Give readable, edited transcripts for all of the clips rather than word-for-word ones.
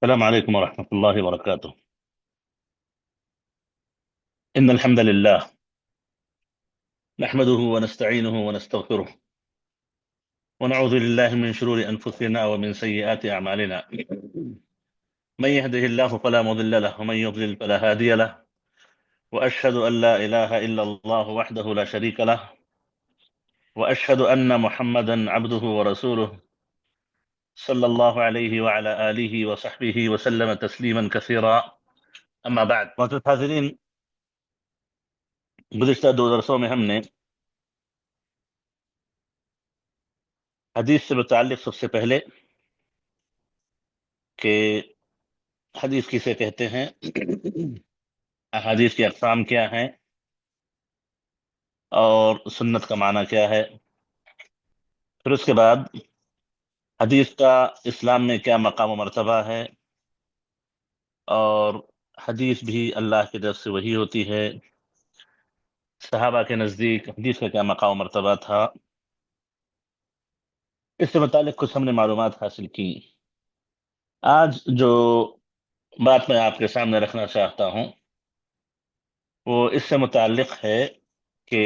السلام عليكم ورحمة الله وبركاته. إن الحمد لله نحمده ونستعينه ونستغفره ونعوذ بالله من شرور أنفسنا ومن سيئات أعمالنا. من يهده الله فلا مضل له ومن يضلل فلا هادي له، وأشهد أن لا إله إلا الله وحده لا شريك له، وأشهد أن محمدا عبده ورسوله صلى الله عليه وعلى آله وصحبه وسلم تسليما كثيرا. أما بعد، معزز حاضرین، گزشتہ دو درسوں میں ہم نے حدیث سے متعلق سب سے پہلے کہ حدیث کسے کہتے ہیں، احادیث کی اقسام کیا ہیں، اور سنت کا معنی کیا ہے، پھر اس کے بعد حدیث کا اسلام میں کیا مقام و مرتبہ ہے، اور حدیث بھی اللہ کی طرف سے وحی ہوتی ہے، صحابہ کے نزدیک حدیث کا کیا مقام و مرتبہ تھا، اس سے متعلق کچھ ہم نے معلومات حاصل کی۔ آج جو بات میں آپ کے سامنے رکھنا چاہتا ہوں وہ اس سے متعلق ہے کہ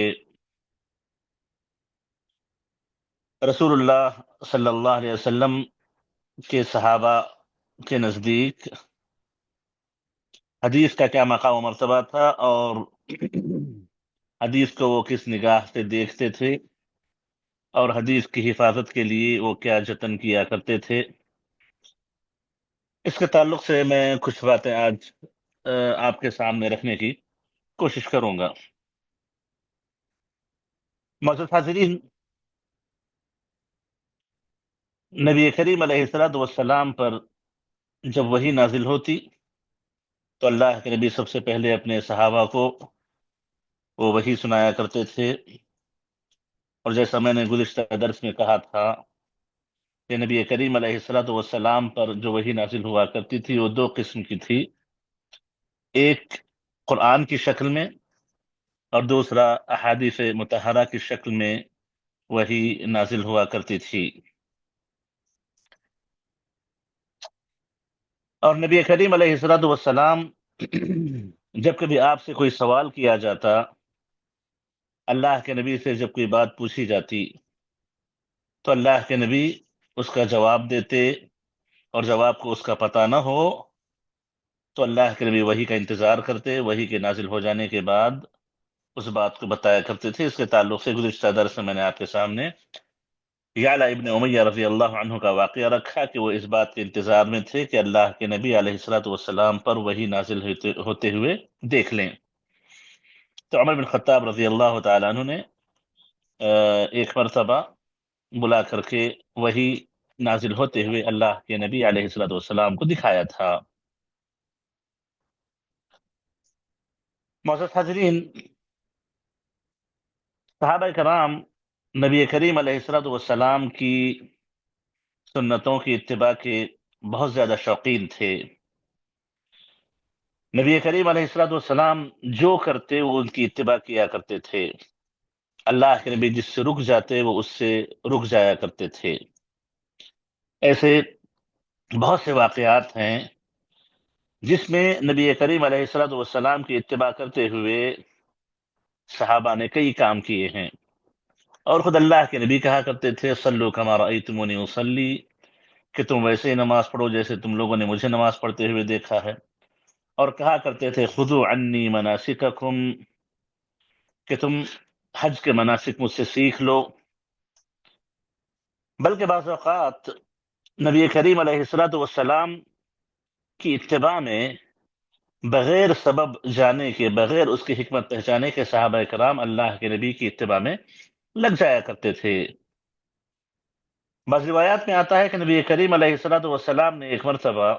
رسول اللہ صلی اللہ علیہ وسلم کے صحابہ کے نزدیک حدیث کا کیا مقام و مرتبہ تھا، اور حدیث کو وہ کس نگاہ سے دیکھتے تھے، اور حدیث کی حفاظت کے لیے وہ کیا جتن کیا کرتے تھے۔ اس کے تعلق سے میں کچھ باتیں آج آپ کے سامنے رکھنے کی کوشش کروں گا۔ معزز حاضرین، نبی کریم علیہ الصلوۃ والسلام پر جب وحی نازل ہوتی تو اللہ کے نبی سب سے پہلے اپنے صحابہ کو وہ وحی سنایا کرتے تھے، اور جیسا میں نے گزشتہ درس میں کہا تھا کہ نبی کریم علیہ الصلوۃ والسلام پر جو وحی نازل ہوا کرتی تھی وہ دو قسم کی تھی، ایک قرآن کی شکل میں اور دوسرا احادیث مطہرہ کی شکل میں وحی نازل ہوا کرتی تھی۔ اور نبی کریم علیہ الصلوۃ والسلام جب کبھی آپ سے کوئی سوال کیا جاتا، اللہ کے نبی سے جب کوئی بات پوچھی جاتی تو اللہ کے نبی اس کا جواب دیتے، اور جواب کو اس کا پتہ نہ ہو تو اللہ کے نبی وحی کا انتظار کرتے، وحی کے نازل ہو جانے کے بعد اس بات کو بتایا کرتے تھے۔ اس کے تعلق سے گزشتہ درس میں نے آپ کے سامنے یعلا ابن امیہ رضی اللہ عنہ کا واقعہ رکھا کہ وہ اس بات کے انتظار میں تھے کہ اللہ کے نبی علیہ الصلوۃ والسلام پر وحی نازل ہوتے ہوئے دیکھ لیں۔ تو عمر بن خطاب رضی اللہ تعالیٰ عنہ نے ایک مرتبہ بلا کر کے وحی نازل ہوتے ہوئے اللہ کے نبی علیہ الصلوۃ والسلام کو دکھایا تھا۔ معزز حاضرین، صحابہ کرام نبی کریم علیہ الصلوۃ والسلام کی سنتوں کی اتباع کے بہت زیادہ شوقین تھے۔ نبی کریم علیہ الصلوۃ والسلام جو کرتے وہ ان کی اتباع کیا کرتے تھے، اللہ کے نبی جس سے رک جاتے وہ اس سے رک جایا کرتے تھے۔ ایسے بہت سے واقعات ہیں جس میں نبی کریم علیہ الصلوۃ والسلام کی اتباع کرتے ہوئے صحابہ نے کئی کام کیے ہیں، اور خود اللہ کے نبی کہا کرتے تھے صلو کما رأیتمونی اصلی، کہ تم ویسے ہی نماز پڑھو جیسے تم لوگوں نے مجھے نماز پڑھتے ہوئے دیکھا ہے، اور کہا کرتے تھے خذوا عنی مناسککم، کہ تم حج کے مناسک مجھ سے سیکھ لو۔ بلکہ بعض اوقات نبی کریم علیہ الصلوۃ والسلام کی اتباع میں بغیر سبب جانے کے، بغیر اس کی حکمت پہچانے کے صحابہ کرام اللہ کے نبی کی اتباع میں لگ جایا کرتے تھے۔ بعض روایات میں آتا ہے کہ نبی کریم علیہ الصلوۃ والسلام نے ایک مرتبہ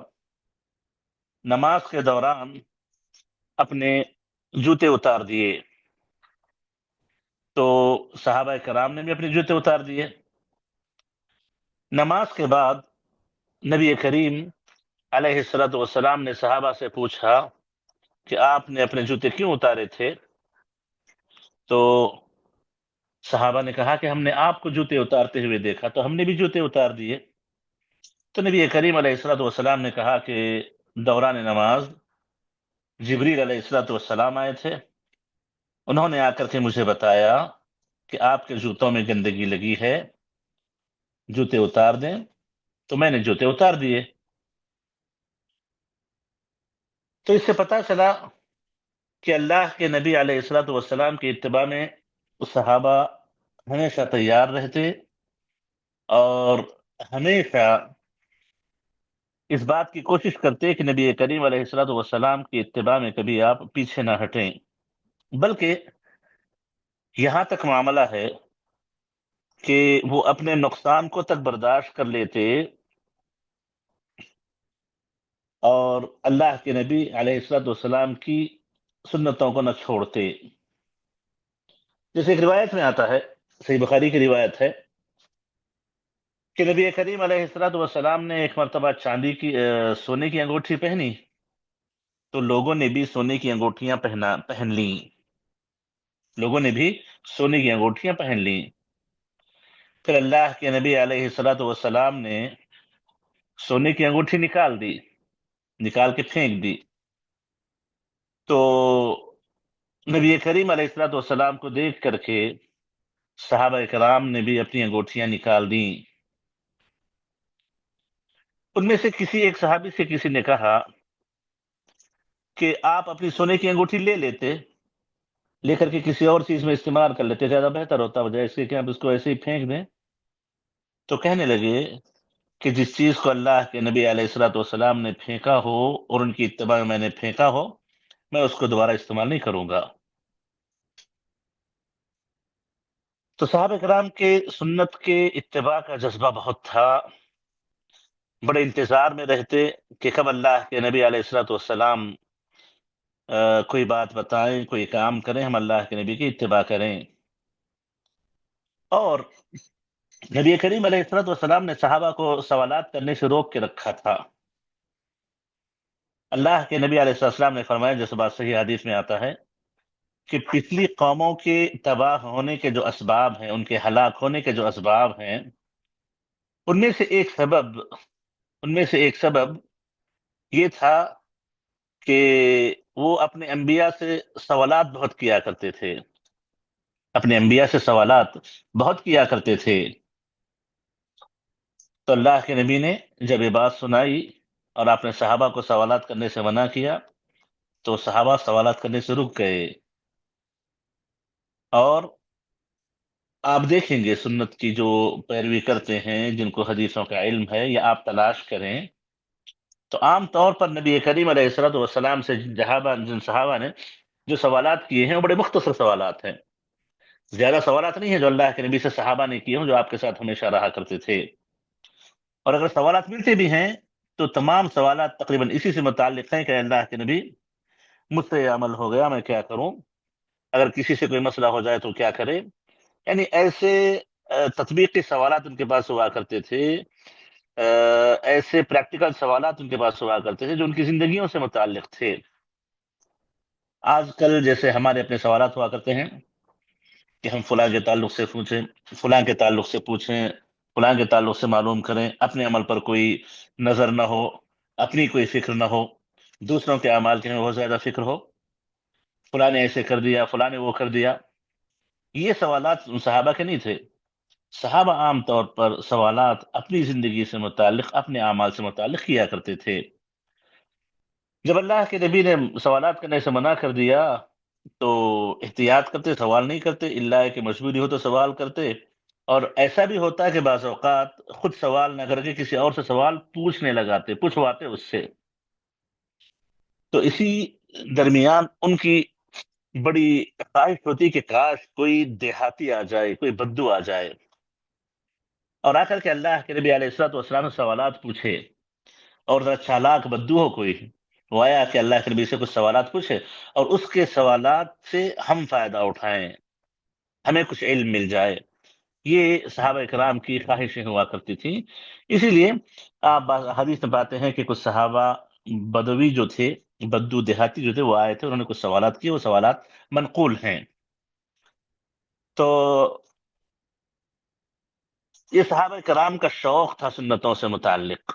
نماز کے دوران اپنے جوتے اتار دیے، تو صحابہ کرام نے بھی اپنے جوتے اتار دیے۔ نماز کے بعد نبی کریم علیہ الصلوۃ والسلام نے صحابہ سے پوچھا کہ آپ نے اپنے جوتے کیوں اتارے تھے؟ تو صحابہ نے کہا کہ ہم نے آپ کو جوتے اتارتے ہوئے دیکھا تو ہم نے بھی جوتے اتار دیے۔ تو نبی کریم علیہ الصلوۃ والسلام نے کہا کہ دوران نماز جبریل علیہ الصلوۃ والسلام آئے تھے، انہوں نے آ کر کے مجھے بتایا کہ آپ کے جوتوں میں گندگی لگی ہے، جوتے اتار دیں۔ تو میں نے جوتے اتار دیے۔ تو اس سے پتا چلا کہ اللہ کے نبی علیہ الصلوۃ والسلام کی اتباع میں صحابہ ہمیشہ تیار رہتے، اور ہمیشہ اس بات کی کوشش کرتے کہ نبی کریم علیہ الصلوۃ والسلام کی اتباع میں کبھی آپ پیچھے نہ ہٹیں، بلکہ یہاں تک معاملہ ہے کہ وہ اپنے نقصان کو تک برداشت کر لیتے اور اللہ کے نبی علیہ الصلوۃ والسلام کی سنتوں کو نہ چھوڑتے۔ جیسے ایک روایت میں آتا ہے، صحیح بخاری کی روایت ہے کہ نبی کریم علیہ الصلوۃ والسلام نے ایک مرتبہ چاندی کی سونے کی انگوٹھی پہنی، تو لوگوں نے بھی سونے کی انگوٹھیاں پہن لیں، لوگوں نے بھی سونے کی انگوٹھیاں پہن لیں۔ پھر اللہ کے نبی علیہ الصلوۃ والسلام نے سونے کی انگوٹھی نکال دی، نکال کے پھینک دی۔ تو نبی کریم علیہ الصلوۃ والسلام کو دیکھ کر کے صحابہ کرام نے بھی اپنی انگوٹھیاں نکال دیں۔ ان میں سے کسی ایک صحابی سے کسی نے کہا کہ آپ اپنی سونے کی انگوٹھی لے لیتے، لے کر کے کسی اور چیز میں استعمال کر لیتے، زیادہ بہتر ہوتا، بجائے اس کے کہ آپ اس کو ایسے ہی پھینک دیں۔ تو کہنے لگے کہ جس چیز کو اللہ کے نبی علیہ الصلوۃ والسلام نے پھینکا ہو اور ان کی اتباع میں نے پھینکا ہو، میں اس کو دوبارہ استعمال نہیں کروں گا۔ تو صحابہ کرام کے سنت کے اتباع کا جذبہ بہت تھا، بڑے انتظار میں رہتے کہ کب اللہ کے نبی علیہ الصلوۃ والسلام کوئی بات بتائیں، کوئی کام کریں، ہم اللہ کے نبی کی اتباع کریں۔ اور نبی کریم علیہ الصلوۃ والسلام نے صحابہ کو سوالات کرنے سے روک کے رکھا تھا۔ اللہ کے نبی علیہ السلام نے فرمایا، جیسے بات صحیح حدیث میں آتا ہے، کہ پچھلی قوموں کے تباہ ہونے کے جو اسباب ہیں، ان کے ہلاک ہونے کے جو اسباب ہیں، ان میں سے ایک سبب ان میں سے ایک سبب یہ تھا کہ وہ اپنے انبیاء سے سوالات بہت کیا کرتے تھے، اپنے انبیاء سے سوالات بہت کیا کرتے تھے۔ تو اللہ کے نبی نے جب یہ بات سنائی اور آپ نے صحابہ کو سوالات کرنے سے منع کیا، تو صحابہ سوالات کرنے سے رک گئے۔ اور آپ دیکھیں گے سنت کی جو پیروی کرتے ہیں، جن کو حدیثوں کا علم ہے، یا آپ تلاش کریں، تو عام طور پر نبی کریم علیہ الصلوۃ والسلام سے جن صحابہ نے جو سوالات کیے ہیں، وہ بڑے مختصر سوالات ہیں، زیادہ سوالات نہیں ہیں جو اللہ کے نبی سے صحابہ نے کیے ہوں، جو آپ کے ساتھ ہمیشہ رہا کرتے تھے۔ اور اگر سوالات ملتے بھی ہیں تو تمام سوالات تقریباً اسی سے متعلق ہیں کہ اللہ کے نبی، مجھ سے یہ عمل ہو گیا، میں کیا کروں؟ اگر کسی سے کوئی مسئلہ ہو جائے تو کیا کرے؟ یعنی ایسے تطبیقی سوالات ان کے پاس ہوا کرتے تھے، ایسے پریکٹیکل سوالات ان کے پاس ہوا کرتے تھے جو ان کی زندگیوں سے متعلق تھے۔ آج کل جیسے ہمارے اپنے سوالات ہوا کرتے ہیں کہ ہم فلاں کے تعلق سے پوچھیں، فلاں کے تعلق سے پوچھیں، فلاں کے تعلق سے معلوم کریں، اپنے عمل پر کوئی نظر نہ ہو، اپنی کوئی فکر نہ ہو، دوسروں کے اعمال کی بہت زیادہ فکر ہو، فلاں نے ایسے کر دیا، فلاں نے وہ کر دیا۔ یہ سوالات صحابہ کے نہیں تھے۔ صحابہ عام طور پر سوالات اپنی زندگی سے متعلق، اپنے اعمال سے متعلق کیا کرتے تھے۔ جب اللہ کے نبی نے سوالات کرنے سے منع کر دیا تو احتیاط کرتے، سوال نہیں کرتے، اللہ کہ مجبوری ہو تو سوال کرتے۔ اور ایسا بھی ہوتا ہے کہ بعض اوقات خود سوال نہ کر کے کسی اور سے سوال پوچھنے لگاتے، پوچھواتے اس سے۔ تو اسی درمیان ان کی بڑی خواہش ہوتی کہ کاش کوئی دیہاتی آ جائے، کوئی بدو آ جائے اور آ کر کے اللہ کے نبی علیہ الصلوۃ والسلام سے سوالات پوچھے، اور ذرا چالاک بدو ہو کوئی، وہ آیا کہ اللہ کے نبی سے کچھ سوالات پوچھے اور اس کے سوالات سے ہم فائدہ اٹھائیں، ہمیں کچھ علم مل جائے۔ یہ صحابہ کرام کی خواہشیں ہوا کرتی تھیں۔ اسی لیے آپ حدیث میں پاتے ہیں کہ کچھ صحابہ بدوی جو تھے، بدو دیہاتی جو تھے، وہ آئے تھے، انہوں نے کچھ سوالات کیے، وہ سوالات منقول ہیں۔ تو یہ صحابہ کرام کا شوق تھا سنتوں سے متعلق،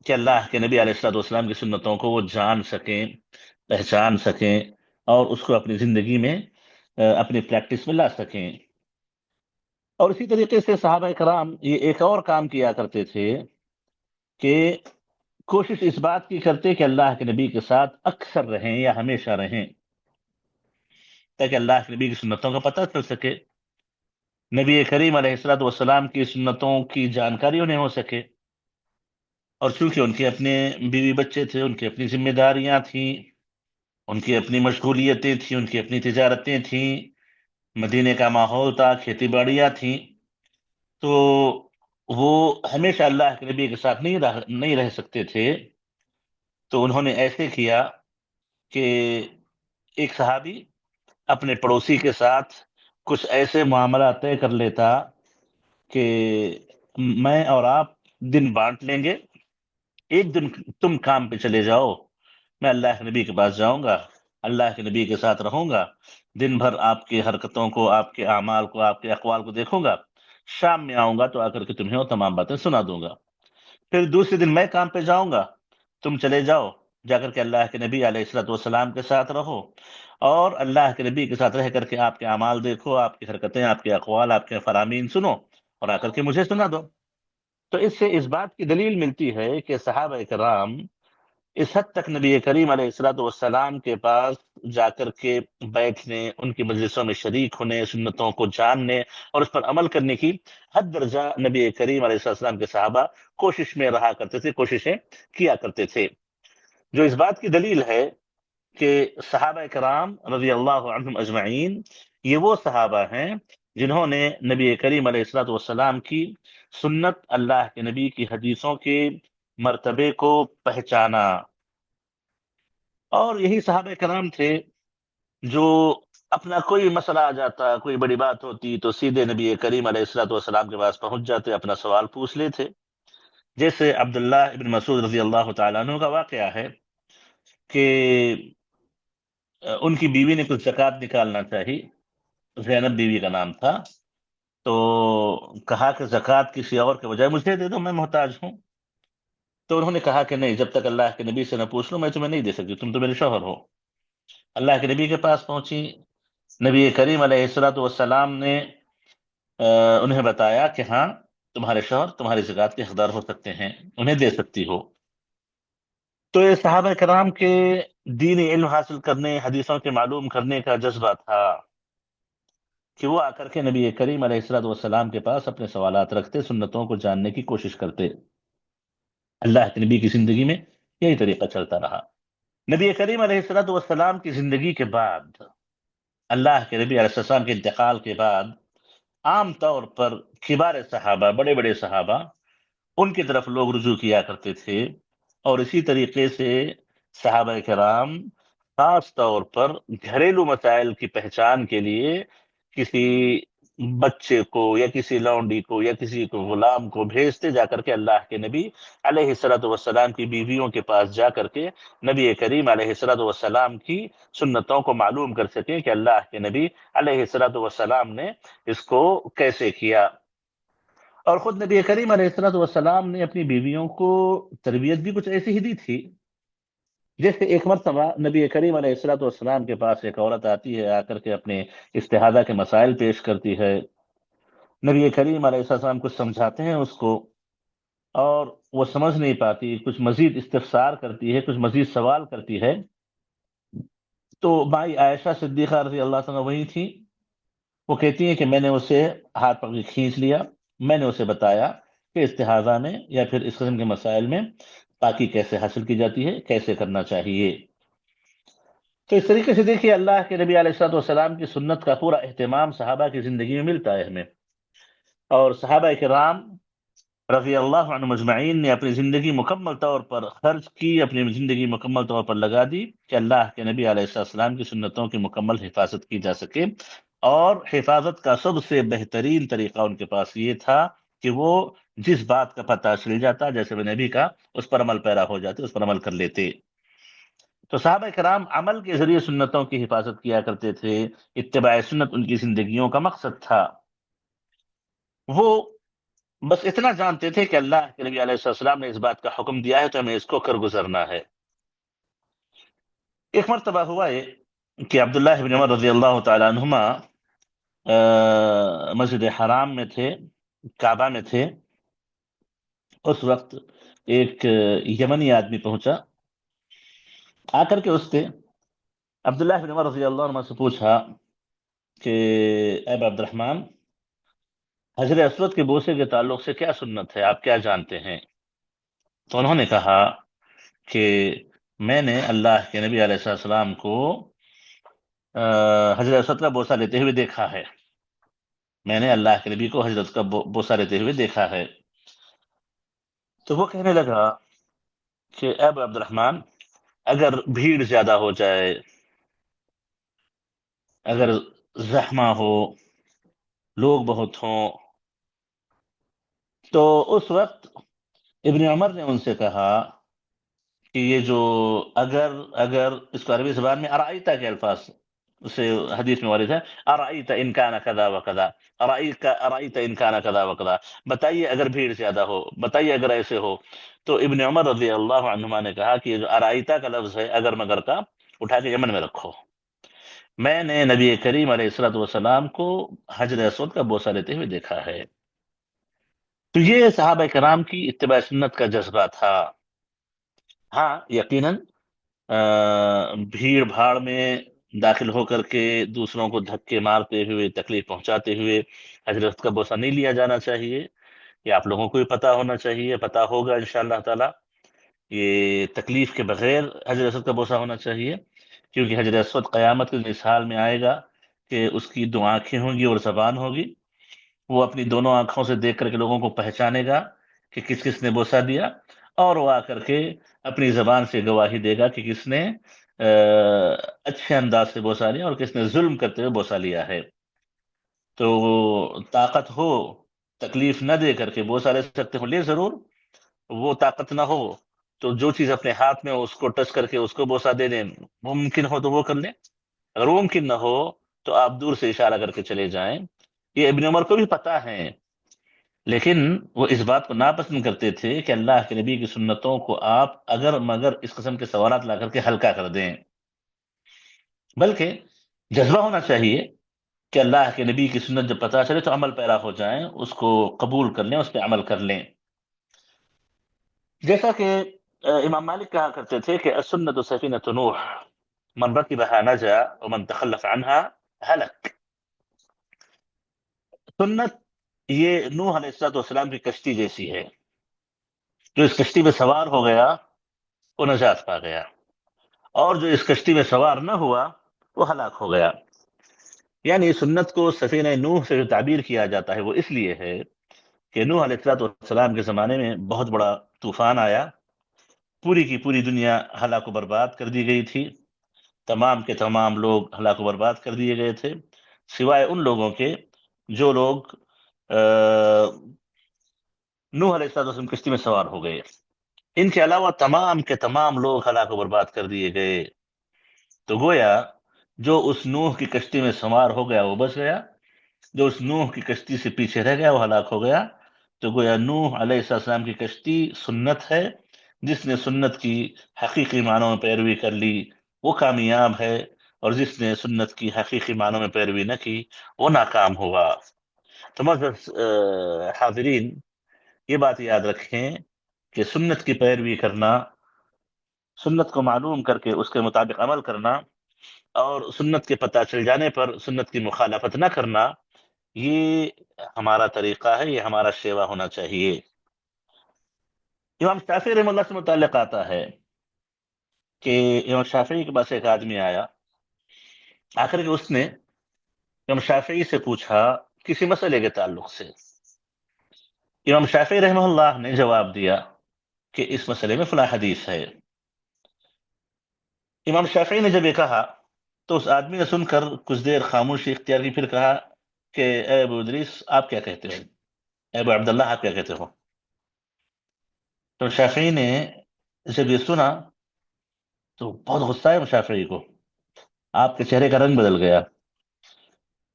کہ اللہ کے نبی علیہ الصلوۃ والسلام کی سنتوں کو وہ جان سکیں، پہچان سکیں، اور اس کو اپنی زندگی میں اپنی پریکٹس میں لا سکیں۔ اور اسی طریقے سے صحابہ کرام یہ ایک اور کام کیا کرتے تھے کہ کوشش اس بات کی کرتے کہ اللہ کے نبی کے ساتھ اکثر رہیں یا ہمیشہ رہیں، تاکہ اللہ کے نبی کی سنتوں کا پتہ چل سکے، نبی کریم علیہ الصلوۃ والسلام کی سنتوں کی جانکاری انہیں ہو سکے۔ اور چونکہ ان کے اپنے بیوی بچے تھے، ان کی اپنی ذمہ داریاں تھیں، ان کی اپنی مشغولیتیں تھیں، ان کی اپنی تجارتیں تھیں، مدینے کا ماحول تھا، کھیتی باڑیاں تھیں، تو وہ ہمیشہ اللہ کے نبی کے ساتھ نہیں رہ سکتے تھے۔ تو انہوں نے ایسے کیا کہ ایک صحابی اپنے پڑوسی کے ساتھ کچھ ایسے معاملات طے کر لیتا کہ میں اور آپ دن بانٹ لیں گے، ایک دن تم کام پہ چلے جاؤ، میں اللہ کے نبی کے پاس جاؤں گا، اللہ کے نبی کے ساتھ رہوں گا، دن بھر آپ کی حرکتوں کو، آپ کے اعمال کو، آپ کے اقوال کو دیکھوں گا، شام میں آؤں گا تو آ کر کے تمہیں وہ تمام باتیں سنا دوں گا۔ پھر دوسرے دن میں کام پہ جاؤں گا، تم چلے جاؤ، جا کر کے اللہ کے نبی علیہ الصلوۃ والسلام کے ساتھ رہو، اور اللہ کے نبی کے ساتھ رہ کر کے آپ کے اعمال دیکھو، آپ کی حرکتیں، آپ کے اقوال، آپ کے فرامین سنو، اور آ کر کے مجھے سنا دو۔ تو اس سے اس بات کی دلیل ملتی ہے کہ صحابہ کرام اس حد تک نبی کریم علیہ الصلوۃ والسلام کے پاس جا کر کے بیٹھنے، ان کی مجلسوں میں شریک ہونے، سنتوں کو جاننے اور اس پر عمل کرنے کی حد درجہ نبی کریم علیہ السلام کے صحابہ کوشش میں رہا کرتے تھے، کوششیں کیا کرتے تھے، جو اس بات کی دلیل ہے کہ صحابہ کرام رضی اللہ عنہم اجمعین یہ وہ صحابہ ہیں جنہوں نے نبی کریم علیہ الصلوۃ والسلام کی سنت، اللہ کے نبی کی حدیثوں کے مرتبے کو پہچانا۔ اور یہی صحابہ کرام تھے جو اپنا کوئی مسئلہ آ جاتا، کوئی بڑی بات ہوتی تو سیدھے نبی کریم علیہ الصلوۃ والسلام کے پاس پہنچ جاتے، اپنا سوال پوچھ لیتے۔ جیسے عبداللہ ابن مسعود رضی اللہ تعالیٰ عنہ کا واقعہ ہے کہ ان کی بیوی نے کچھ زکوٰۃ نکالنا چاہی، زینب بیوی کا نام تھا، تو کہا کہ زکوٰۃ کسی اور کے بجائے مجھے دے دو، میں محتاج ہوں۔ تو انہوں نے کہا کہ نہیں، جب تک اللہ کے نبی سے نہ پوچھ لوں میں تمہیں نہیں دے سکتی، تم تو میرے شوہر ہو۔ اللہ کے نبی کے پاس پہنچی، نبی کریم علیہ الصلوۃ والسلام نے انہیں بتایا کہ ہاں تمہارے شوہر تمہاری زکوٰۃ کے حقدار ہو سکتے ہیں، انہیں دے سکتی ہو۔ تو یہ صحابہ کرام کے دینی علم حاصل کرنے، حدیثوں کے معلوم کرنے کا جذبہ تھا کہ وہ آ کر کے نبی کریم علیہ الصلوۃ والسلام کے پاس اپنے سوالات رکھتے، سنتوں کو جاننے کی کوشش کرتے۔ اللہ کے نبی کی زندگی میں یہی طریقہ چلتا رہا۔ نبی کریم علیہ الصلوۃ والسلام کی زندگی کے بعد، اللہ کے نبی علیہ السلام کے انتقال کے بعد، عام طور پر کبار صحابہ، بڑے بڑے صحابہ، ان کی طرف لوگ رجوع کیا کرتے تھے، اور اسی طریقے سے صحابہ کرام خاص طور پر گھریلو مسائل کی پہچان کے لیے کسی بچے کو یا کسی لونڈی کو یا کسی کو غلام کو بھیجتے، جا کر کے اللہ کے نبی علیہ الصلوۃ والسلام کی بیویوں کے پاس جا کر کے نبی کریم علیہ الصلوۃ والسلام کی سنتوں کو معلوم کر سکیں کہ اللہ کے نبی علیہ الصلوۃ والسلام نے اس کو کیسے کیا۔ اور خود نبی کریم علیہ الصلوۃ والسلام نے اپنی بیویوں کو تربیت بھی کچھ ایسی ہی دی تھی۔ جیسے ایک مرتبہ نبی کریم علیہ الصلوۃ والسلام کے پاس ایک عورت آتی ہے، آ کر کے اپنے استحاضہ کے مسائل پیش کرتی ہے، نبی کریم علیہ السلام کچھ سمجھاتے ہیں اس کو، اور وہ سمجھ نہیں پاتی، کچھ مزید استفسار کرتی ہے، کچھ مزید سوال کرتی ہے۔ تو مائی عائشہ صدیقہ رضی اللہ عنہ وہی تھی، وہ کہتی ہیں کہ میں نے اسے ہاتھ پکڑ کے کھینچ لیا، میں نے اسے بتایا کہ استحاضہ میں یا پھر اس قسم کے مسائل میں پاکی کیسے حاصل کی جاتی ہے، کیسے کرنا چاہیے۔ تو اس طریقے سے دیکھیے اللہ کے نبی علیہ الصلوۃ والسلام کی سنت کا پورا اہتمام صحابہ کی زندگی میں ملتا ہے ہمیں، اور صحابہ کرام رضی اللہ عنہ مجمعین نے اپنی زندگی مکمل طور پر خرچ کی، اپنی زندگی مکمل طور پر لگا دی کہ اللہ کے نبی علیہ السلام کی سنتوں کی مکمل حفاظت کی جا سکے۔ اور حفاظت کا سب سے بہترین طریقہ ان کے پاس یہ تھا کہ وہ جس بات کا پتہ چل جاتا، جیسے میں نبی کا، اس پر عمل پیرا ہو جاتے، اس پر عمل کر لیتے۔ تو صحابہ کرام عمل کے ذریعے سنتوں کی حفاظت کیا کرتے تھے، اتباع سنت ان کی زندگیوں کا مقصد تھا۔ وہ بس اتنا جانتے تھے کہ اللہ کے نبی علیہ السلام نے اس بات کا حکم دیا ہے تو ہمیں اس کو کر گزرنا ہے۔ ایک مرتبہ ہوا یہ کہ عبداللہ بن عمر رضی اللہ تعالیٰ عنہما مسجد حرام میں تھے، کعبہ میں تھے۔ اس وقت ایک یمنی آدمی پہنچا، آ کر کے اس نے عبداللہ بن عمر رضی اللہ عنہ سے پوچھا کہ اے ابا عبد الرحمن، حجر اسود کے بوسے کے تعلق سے کیا سنت ہے، آپ کیا جانتے ہیں؟ تو انہوں نے کہا کہ میں نے اللہ کے نبی علیہ السلام کو حجر اسود کا بوسہ لیتے ہوئے دیکھا ہے، میں نے اللہ کے نبی کو حضرت کا بوسہ لیتے ہوئے دیکھا ہے۔ تو وہ کہنے لگا کہ اے ابا عبد الرحمن، اگر بھیڑ زیادہ ہو جائے، اگر زحمہ ہو، لوگ بہت ہوں، تو اس وقت ابن عمر نے ان سے کہا کہ یہ جو اگر اگر اس کو عربی زبان میں ارائیتا کے الفاظ اسے حدیث میں وارد ہے، ارائیتا ان کان کذا و کذا، ارائیتا ان کان کذا و کذا، بتائیے اگر بھیڑ زیادہ ہو، بتائیے اگر ایسے ہو۔ تو ابن عمر رضی اللہ عنہما نے کہا کہ یہ جو ارائیتا کا لفظ ہے اگر مگر کا، اٹھا کے یمن میں رکھو، میں نے نبی کریم علیہ الصلوۃ والسلام کو حجر اسود کا بوسہ لیتے ہوئے دیکھا ہے۔ تو یہ صحابہ کرام کی اتباع سنت کا جذبہ تھا۔ ہاں یقیناً بھیڑ بھاڑ میں داخل ہو کر کے دوسروں کو دھکے مارتے ہوئے، تکلیف پہنچاتے ہوئے حضرت کا بوسہ نہیں لیا جانا چاہیے، یہ آپ لوگوں کو بھی پتہ ہونا چاہیے، پتہ ہوگا انشاءاللہ تعالی۔ یہ تکلیف کے بغیر حجر اسود کا بوسہ ہونا چاہیے، کیونکہ حجر اسود قیامت کے اس حال میں آئے گا کہ اس کی دو آنکھیں ہوں گی اور زبان ہوگی، وہ اپنی دونوں آنکھوں سے دیکھ کر کے لوگوں کو پہچانے گا کہ کس کس نے بوسہ دیا، اور وہ آ کر کے اپنی زبان سے گواہی دے گا کہ کس نے اچھے انداز سے بوسہ لیا اور کس نے ظلم کرتے ہوئے بوسہ لیا ہے۔ تو طاقت ہو تکلیف نہ دے کر کے بوسہ لے سکتے ہو لے ضرور، وہ طاقت نہ ہو تو جو چیز اپنے ہاتھ میں ہو اس کو ٹچ کر کے اس کو بوسہ دے دیں، ممکن ہو تو وہ کر لیں، اگر وہ ممکن نہ ہو تو آپ دور سے اشارہ کر کے چلے جائیں۔ یہ ابن عمر کو بھی پتہ ہے، لیکن وہ اس بات کو ناپسند کرتے تھے کہ اللہ کے نبی کی سنتوں کو آپ اگر مگر اس قسم کے سوالات لا کر کے ہلکا کر دیں، بلکہ جذبہ ہونا چاہیے کہ اللہ کے نبی کی سنت جب پتہ چلے تو عمل پیرا ہو جائیں، اس کو قبول کر لیں، اس پہ عمل کر لیں۔ جیسا کہ امام مالک کہا کرتے تھے کہ السنت سفینۃ نوح، من رکبها نجا ومن تخلف عنها ہلک۔ سنت یہ نوح علیہ السلام کی کشتی جیسی ہے، جو اس کشتی میں سوار ہو گیا وہ نجات پا گیا، اور جو اس کشتی میں سوار نہ ہوا وہ ہلاک ہو گیا۔ یعنی سنت کو سفینہ نوح سے جو تعبیر کیا جاتا ہے وہ اس لیے ہے کہ نوح علیہ السلام کے زمانے میں بہت بڑا طوفان آیا، پوری کی پوری دنیا ہلاک و برباد کر دی گئی تھی، تمام کے تمام لوگ ہلاک و برباد کر دیے گئے تھے، سوائے ان لوگوں کے جو لوگ نوح علیہ السلام کشتی میں سوار ہو گئے، ان کے علاوہ تمام کے تمام لوگ ہلاک و برباد کر دیے گئے۔ تو گویا جو اس نوح کی کشتی میں سوار ہو گیا وہ بچ گیا، جو اس نوح کی کشتی سے پیچھے رہ گیا وہ ہلاک ہو گیا۔ تو گویا نوح علیہ السلام کی کشتی سنت ہے، جس نے سنت کی حقیقی معنوں میں پیروی کر لی وہ کامیاب ہے، اور جس نے سنت کی حقیقی معنوں میں پیروی نہ کی وہ ناکام ہوا۔ تو معزز حاضرین، یہ بات یاد رکھیں کہ سنت کی پیروی کرنا، سنت کو معلوم کر کے اس کے مطابق عمل کرنا، اور سنت کے پتہ چل جانے پر سنت کی مخالفت نہ کرنا، یہ ہمارا طریقہ ہے، یہ ہمارا شیوا ہونا چاہیے۔ امام شافعی رحمہ اللہ سے متعلق آتا ہے کہ امام شافعی کے پاس ایک آدمی آیا، آخر کے اس نے امام شافعی سے پوچھا کسی مسئلے کے تعلق سے۔ امام شافعی رحمہ اللہ نے جواب دیا کہ اس مسئلے میں فلاں حدیث ہے۔ امام شافعی نے جب یہ کہا تو اس آدمی نے سن کر کچھ دیر خاموشی اختیار کی، پھر کہا کہ اے ابو ادریس آپ کیا کہتے ہو، اے ابو عبداللہ آپ کیا کہتے ہو؟ تو شافعی نے جب یہ سنا تو بہت غصہ ہے امام شافعی کو، آپ کے چہرے کا رنگ بدل گیا۔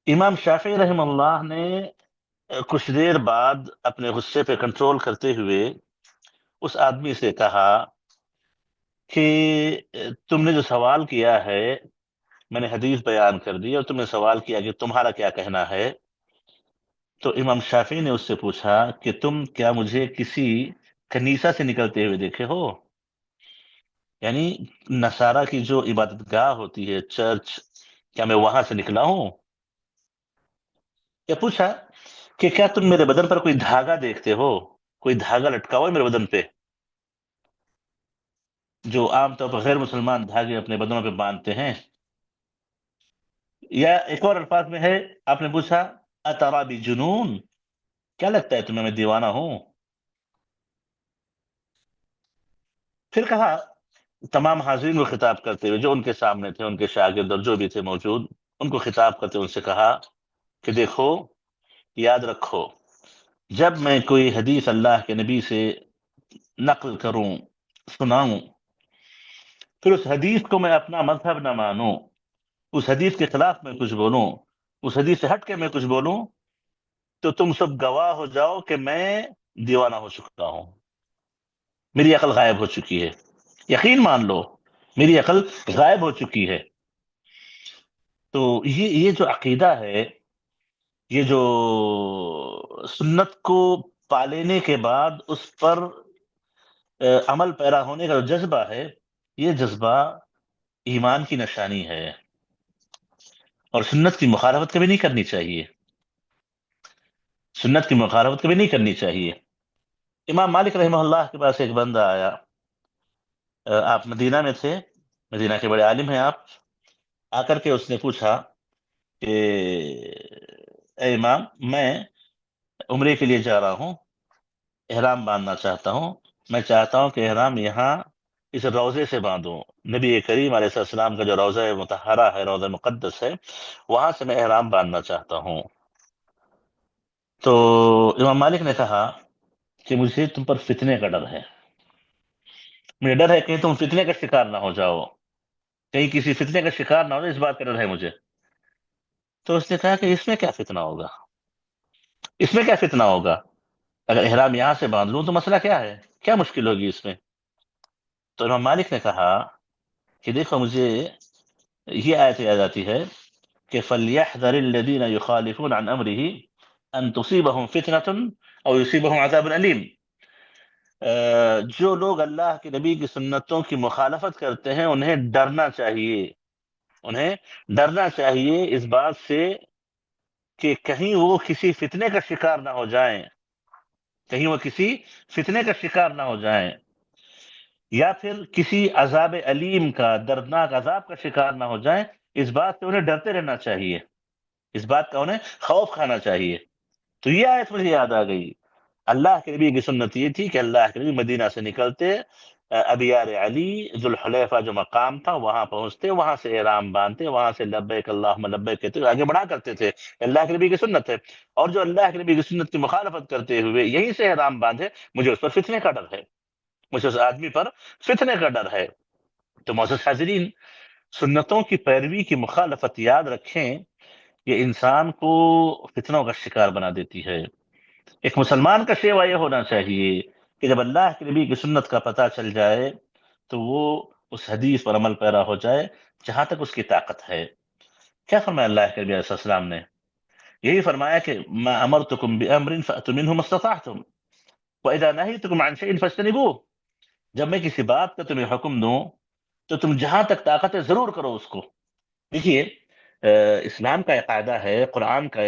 امام شافعی رحمہ اللہ نے کچھ دیر بعد اپنے غصے پہ کنٹرول کرتے ہوئے اس آدمی سے کہا کہ تم نے جو سوال کیا ہے، میں نے حدیث بیان کر دی اور تم نے سوال کیا کہ تمہارا کیا کہنا ہے. تو امام شافعی نے اس سے پوچھا کہ تم کیا مجھے کسی کنیسہ سے نکلتے ہوئے دیکھے ہو؟ یعنی نصارہ کی جو عبادت گاہ ہوتی ہے، چرچ، کیا میں وہاں سے نکلا ہوں؟ یا پوچھا کہ کیا تم میرے بدن پر کوئی دھاگا دیکھتے ہو؟ کوئی دھاگا لٹکا ہوا ہے میرے بدن پہ، جو عام طور پر غیر مسلمان دھاگے اپنے بدنوں پہ باندھتے ہیں؟ یا ایک اور الفاظ میں ہے، آپ نے پوچھا اترا بجنون، کیا لگتا ہے تمہیں میں دیوانہ ہوں؟ پھر کہا تمام حاضرین کو خطاب کرتے ہوئے، جو ان کے سامنے تھے، ان کے شاگرد اور جو بھی تھے موجود، ان کو خطاب کرتے ہوئے ان سے کہا کہ دیکھو، یاد رکھو، جب میں کوئی حدیث اللہ کے نبی سے نقل کروں، سناؤں، پھر اس حدیث کو میں اپنا مذہب نہ مانوں، اس حدیث کے خلاف میں کچھ بولوں، اس حدیث سے ہٹ کے میں کچھ بولوں، تو تم سب گواہ ہو جاؤ کہ میں دیوانہ ہو چکا ہوں، میری عقل غائب ہو چکی ہے. یقین مان لو، میری عقل غائب ہو چکی ہے. تو یہ جو عقیدہ ہے، یہ جو سنت کو پالینے کے بعد اس پر عمل پیرا ہونے کا جو جذبہ ہے، یہ جذبہ ایمان کی نشانی ہے، اور سنت کی مخالفت کبھی نہیں کرنی چاہیے. سنت کی مخالفت کبھی نہیں کرنی چاہیے. امام مالک رحمہ اللہ کے پاس ایک بندہ آیا، آپ مدینہ میں تھے، مدینہ کے بڑے عالم ہیں آپ. آ کر کے اس نے پوچھا کہ اے امام، میں عمرے کے لیے جا رہا ہوں، احرام باندھنا چاہتا ہوں، میں چاہتا ہوں کہ احرام یہاں اس روضے سے باندھوں، نبی کریم علیہ السلام کا جو روضہ مطہرہ ہے، روضہ مقدس ہے، وہاں سے میں احرام باندھنا چاہتا ہوں. تو امام مالک نے کہا کہ مجھے تم پر فتنے کا ڈر ہے، مجھے ڈر ہے کہ تم فتنے کا شکار نہ ہو جاؤ، کہیں کسی فتنے کا شکار نہ ہو جاؤ، اس بات کا ڈر ہے مجھے. تو اس نے کہا کہ اس میں کیا فتنہ ہوگا، اس میں کیا فتنہ ہوگا، اگر احرام یہاں سے باندھ لوں تو مسئلہ کیا ہے، کیا مشکل ہوگی اس میں؟ تو امام مالک نے کہا کہ دیکھو، مجھے یہ آیت یاد آتی ہے کہ فَلْيَحْذَرِ الَّذِينَ يُخَالِفُونَ عَنْ أَمْرِهِ أَن تُصِيبَهُمْ فِتْنَةٌ أَوْ يُصِيبَهُمْ عَذَابٌ أَلِيمٌ. جو لوگ اللہ کے نبی کی سنتوں کی مخالفت کرتے ہیں، انہیں ڈرنا چاہیے، انہیں ڈرنا چاہیے اس بات سے کہ کہیں وہ کسی فتنے کا شکار نہ ہو جائیں، کہیں وہ کسی فتنے کا شکار نہ ہو جائیں، یا پھر کسی عذاب علیم کا، دردناک عذاب کا شکار نہ ہو جائیں. اس بات سے انہیں ڈرتے رہنا چاہیے، اس بات کا انہیں خوف کھانا چاہیے. تو یہ آیت مجھے یاد آ گئی. اللہ کے نبی کی سنت یہ تھی کہ اللہ کے نبی مدینہ سے نکلتے، ابیار علی، ذوالحلیفہ جو مقام تھا، وہاں پہنچتے، وہاں سے احرام باندھتے، وہاں سے لبیک اللہم لبیک کہتے ہوئے آگے بڑھا کرتے تھے. اللہ کے نبی کی سنت ہے. اور جو اللہ کے نبی کی سنت کی مخالفت کرتے ہوئے یہیں سے احرام باندھے، مجھے اس پر فتنے کا ڈر ہے، مجھے اس آدمی پر فتنے کا ڈر ہے. تو معزز حاضرین، سنتوں کی پیروی کی مخالفت، یاد رکھیں، یہ انسان کو فتنوں کا شکار بنا دیتی ہے. ایک مسلمان کا شیوا یہ ہونا چاہیے کہ جب اللہ کے نبی کی سنت کا پتہ چل جائے تو وہ اس حدیث پر عمل پیرا ہو جائے جہاں تک اس کی طاقت ہے. کیا فرمایا اللہ کے نبی علیہ السلام نے؟ یہی فرمایا کہ ما امرتکم بامر فأتوا منه ما استطعتم واذا نهيتكم عن شيء فاجتنبوه. جب میں کسی بات کا تمہیں حکم دوں تو تم جہاں تک طاقت ہے ضرور کرو اس کو. دیکھیے، اسلام کا ایک قاعدہ ہے، قرآن کا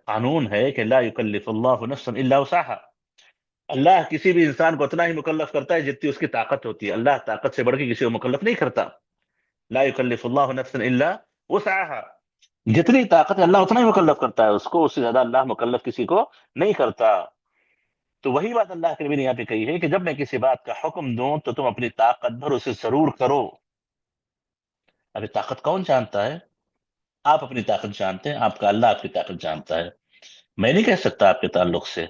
قانون ہے کہ لا یکلف اللہ نفسا الا وسعها. اللہ کسی بھی انسان کو اتنا ہی مکلف کرتا ہے جتنی اس کی طاقت ہوتی ہے. اللہ طاقت سے بڑھ کے کسی کو مکلف نہیں کرتا. لا یکلف اللہ نفسا الا وسعها. جتنی طاقت ہے اللہ اتنا ہی مکلف کرتا ہے اس کو، اس سے زیادہ اللہ مکلف کسی کو نہیں کرتا. تو وہی بات اللہ کے نبی نے یہاں پہ کہی ہے کہ جب میں کسی بات کا حکم دوں تو تم اپنی طاقت بھر اسے ضرور کرو. ابھی طاقت کون جانتا ہے؟ آپ اپنی طاقت جانتے ہیں، آپ کا اللہ آپ کی طاقت جانتا ہے. میں نہیں کہہ سکتا آپ کے تعلق سے،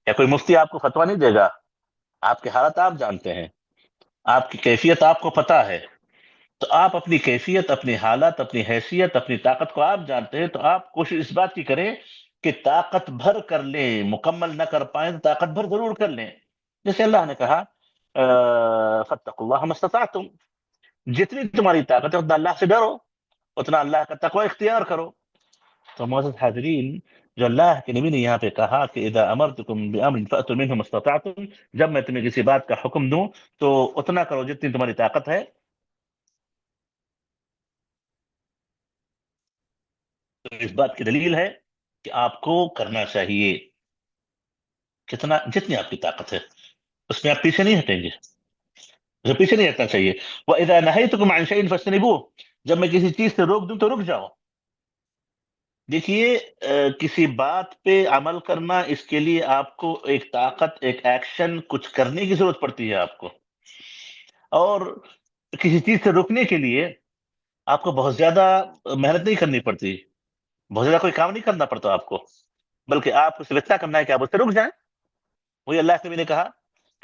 یا کوئی مفتی آپ کو فتویٰ نہیں دے گا. آپ کے حالات آپ جانتے ہیں، آپ کی کیفیت آپ کو پتہ ہے. تو آپ اپنی کیفیت، اپنی حالت، اپنی حیثیت، اپنی طاقت کو آپ جانتے ہیں. تو آپ کوشش اس بات کی کریں کہ طاقت بھر کر لیں، مکمل نہ کر پائیں تو طاقت بھر ضرور کر لیں. جیسے اللہ نے کہا فاتقوا اللہ ما استطعتم، جتنی تمہاری طاقت ہے اتنا اللہ سے ڈرو، اتنا اللہ کا تقوی اختیار کرو. تو معزز حاضرین، جو اللہ کے نبی نے یہاں پہ کہا کہ اذا امرتکم بامر فاتوا منه ما استطعتم، جب میں تمہیں کسی بات کا حکم دوں تو اتنا کرو جتنی تمہاری طاقت ہے. تو اس بات کی دلیل ہے کہ آپ کو کرنا چاہیے کتنا، جتنی آپ کی طاقت ہے، اس میں آپ پیچھے نہیں ہٹیں گے، اسے پیچھے نہیں ہٹنا چاہیے. وَإِذَا نَهَيْتُكُمْ عَنْ شَيْءٍ فَاجْتَنِبُوهُ، جب میں کسی چیز سے روک دوں تو رک جاؤ. دیکھیے کسی بات پہ عمل کرنا، اس کے لیے آپ کو ایک طاقت، ایک ایکشن، کچھ کرنے کی ضرورت پڑتی ہے آپ کو. اور کسی چیز سے روکنے کے لیے آپ کو بہت زیادہ محنت نہیں کرنی پڑتی، بہت زیادہ کوئی کام نہیں کرنا پڑتا آپ کو، بلکہ آپ کو صرف اتنا کرنا ہے کہ آپ اس سے رک جائیں. وہی اللہ کے نبی نے کہا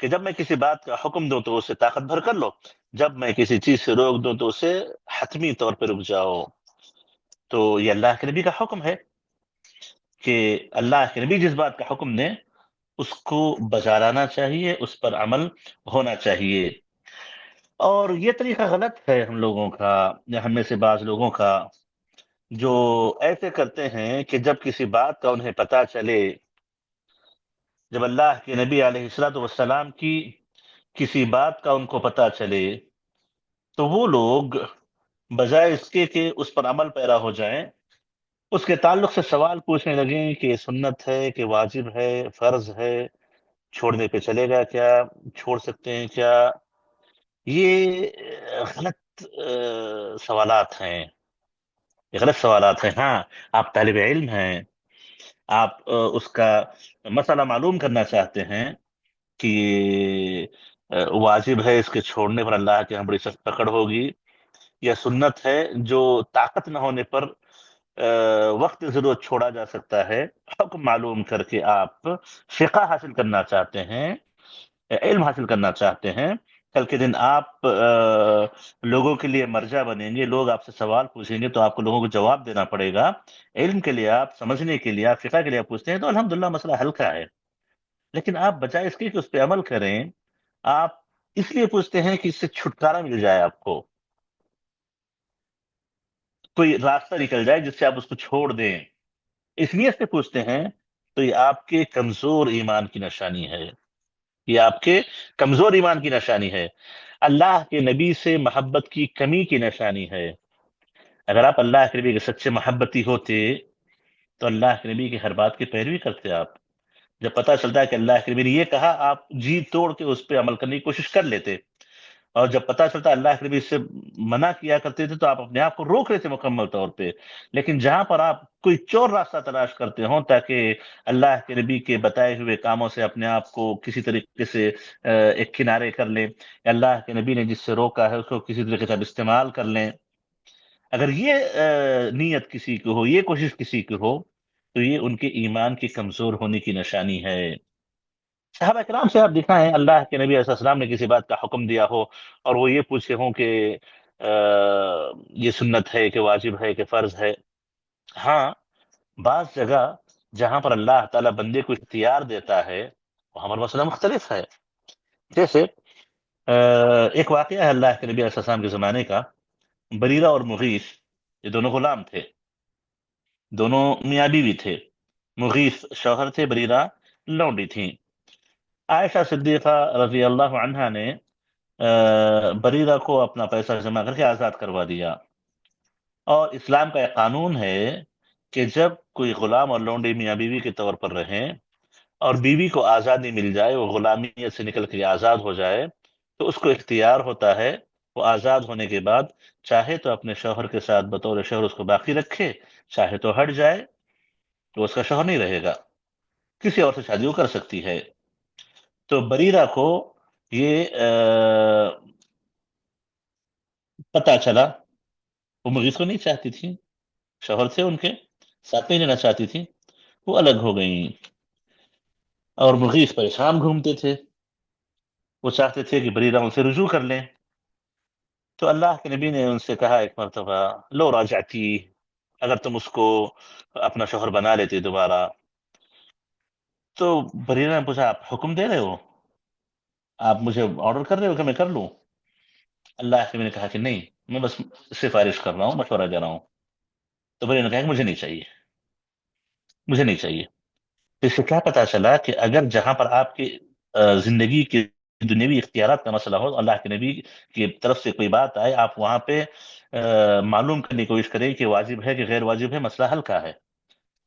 کہ جب میں کسی بات کا حکم دوں تو اسے طاقت بھر کر لو، جب میں کسی چیز سے روک دوں تو اسے حتمی طور پہ رک جاؤ. تو یہ اللہ کے نبی کا حکم ہے کہ اللہ کے نبی جس بات کا حکم دیں اس کو بجا لانا چاہیے، اس پر عمل ہونا چاہیے. اور یہ طریقہ غلط ہے ہم لوگوں کا، یا ہم میں سے بعض لوگوں کا، جو ایسے کرتے ہیں کہ جب کسی بات کا انہیں پتہ چلے، جب اللہ کے نبی علیہ الصلوۃ والسلام کی کسی بات کا ان کو پتہ چلے، تو وہ لوگ بجائے اس کے کہ اس پر عمل پیرا ہو جائیں، اس کے تعلق سے سوال پوچھنے لگیں کہ یہ سنت ہے کہ واجب ہے، فرض ہے، چھوڑنے پہ چلے گا کیا، چھوڑ سکتے ہیں کیا. یہ غلط سوالات ہیں، یہ غلط سوالات ہیں. ہاں، آپ طالب علم ہیں، آپ اس کا مسئلہ معلوم کرنا چاہتے ہیں کہ واجب ہے، اس کے چھوڑنے پر اللہ کے یہاں بڑی سخت پکڑ ہوگی، یا سنت ہے جو طاقت نہ ہونے پر وقت ضرورت چھوڑا جا سکتا ہے. حکم معلوم کر کے آپ فقہ حاصل کرنا چاہتے ہیں، علم حاصل کرنا چاہتے ہیں. کل کے دن آپ لوگوں کے لیے مرجع بنیں گے، لوگ آپ سے سوال پوچھیں گے تو آپ کو لوگوں کو جواب دینا پڑے گا. علم کے لیے آپ، سمجھنے کے لیے آپ، فقہ کے لیے آپ پوچھتے ہیں تو الحمدللہ مسئلہ ہلکا ہے. لیکن آپ بجائے اس کے کہ اس پہ عمل کریں، آپ اس لیے پوچھتے ہیں کہ اس سے چھٹکارا مل جائے، آپ کو کوئی راستہ نکل جائے جس سے آپ اس کو چھوڑ دیں، اس نیت سے پوچھتے ہیں، تو یہ آپ کے کمزور ایمان کی نشانی ہے، یہ آپ کے کمزور ایمان کی نشانی ہے، اللہ کے نبی سے محبت کی کمی کی نشانی ہے. اگر آپ اللہ کے نبی کے سچے محبتی ہوتے تو اللہ کے نبی کی ہر بات کی پیروی کرتے. آپ جب پتہ چلتا ہے کہ اللہ کے نبی نے یہ کہا، آپ جی توڑ کے اس پہ عمل کرنے کی کوشش کر لیتے. اور جب پتہ چلتا اللہ کے نبی اس سے منع کیا کرتے تھے تو آپ اپنے آپ کو روک رہے تھے مکمل طور پہ. لیکن جہاں پر آپ کوئی چور راستہ تلاش کرتے ہوں تاکہ اللہ کے نبی کے بتائے ہوئے کاموں سے اپنے آپ کو کسی طریقے سے ایک کنارے کر لیں، یا اللہ کے نبی نے جس سے روکا ہے اس کو کسی طریقے سے آپ استعمال کر لیں، اگر یہ نیت کسی کی ہو، یہ کوشش کسی کی ہو، تو یہ ان کے ایمان کی کمزور ہونے کی نشانی ہے. صحابہ کرام سے آپ دکھائیں، اللہ کے نبی علیہ السلام نے کسی بات کا حکم دیا ہو اور وہ یہ پوچھے ہوں کہ یہ سنت ہے کہ واجب ہے کہ فرض ہے. ہاں، بعض جگہ جہاں پر اللہ تعالیٰ بندے کو اختیار دیتا ہے وہاں پر مسئلہ مختلف ہے. جیسے ایک واقعہ ہے اللہ کے نبی علیہ السلام کے زمانے کا. بریرہ اور مغیث، یہ دونوں غلام تھے، دونوں میاں بیوی تھے. مغیث شوہر تھے، بریرہ لونڈی تھیں. عائشہ صدیقہ رضی اللہ عنہا نے بریرہ کو اپنا پیسہ جمع کر کے آزاد کروا دیا. اور اسلام کا ایک قانون ہے کہ جب کوئی غلام اور لونڈی میاں بیوی کے طور پر رہیں اور بیوی کو آزادی مل جائے، وہ غلامیت سے نکل کے آزاد ہو جائے، تو اس کو اختیار ہوتا ہے وہ آزاد ہونے کے بعد چاہے تو اپنے شوہر کے ساتھ بطور شوہر اس کو باقی رکھے، چاہے تو ہٹ جائے تو اس کا شوہر نہیں رہے گا، کسی اور سے شادی وہ کر سکتی ہے. تو بریرہ کو یہ پتا چلا، وہ مغیث کو نہیں چاہتی تھی، شوہر تھے ان کے ساتھ نہیں لینا چاہتی تھی، وہ الگ ہو گئیں. اور مغیث پریشان گھومتے تھے، وہ چاہتے تھے کہ بریرہ ان سے رجوع کر لیں. تو اللہ کے نبی نے ان سے کہا ایک مرتبہ، لو راجعتی، اگر تم اس کو اپنا شوہر بنا لیتے دوبارہ. تو بریرہ نے پوچھا آپ حکم دے رہے ہو، آپ مجھے آرڈر کر رہے ہو کہ میں کر لوں؟ اللہ کے نبی نے کہا کہ نہیں، میں بس سفارش کر رہا ہوں، مشورہ دے رہا ہوں. تو بریرہ نے کہا کہ مجھے نہیں چاہیے، مجھے نہیں چاہیے. تو اس سے کیا پتا چلا کہ اگر جہاں پر آپ کی زندگی کے دنیوی اختیارات کا مسئلہ ہو، اللہ کے نبی کی طرف سے کوئی بات آئے، آپ وہاں پہ معلوم کرنے کی کوشش کریں کہ واجب ہے کہ غیر واجب ہے، مسئلہ حل کا ہے.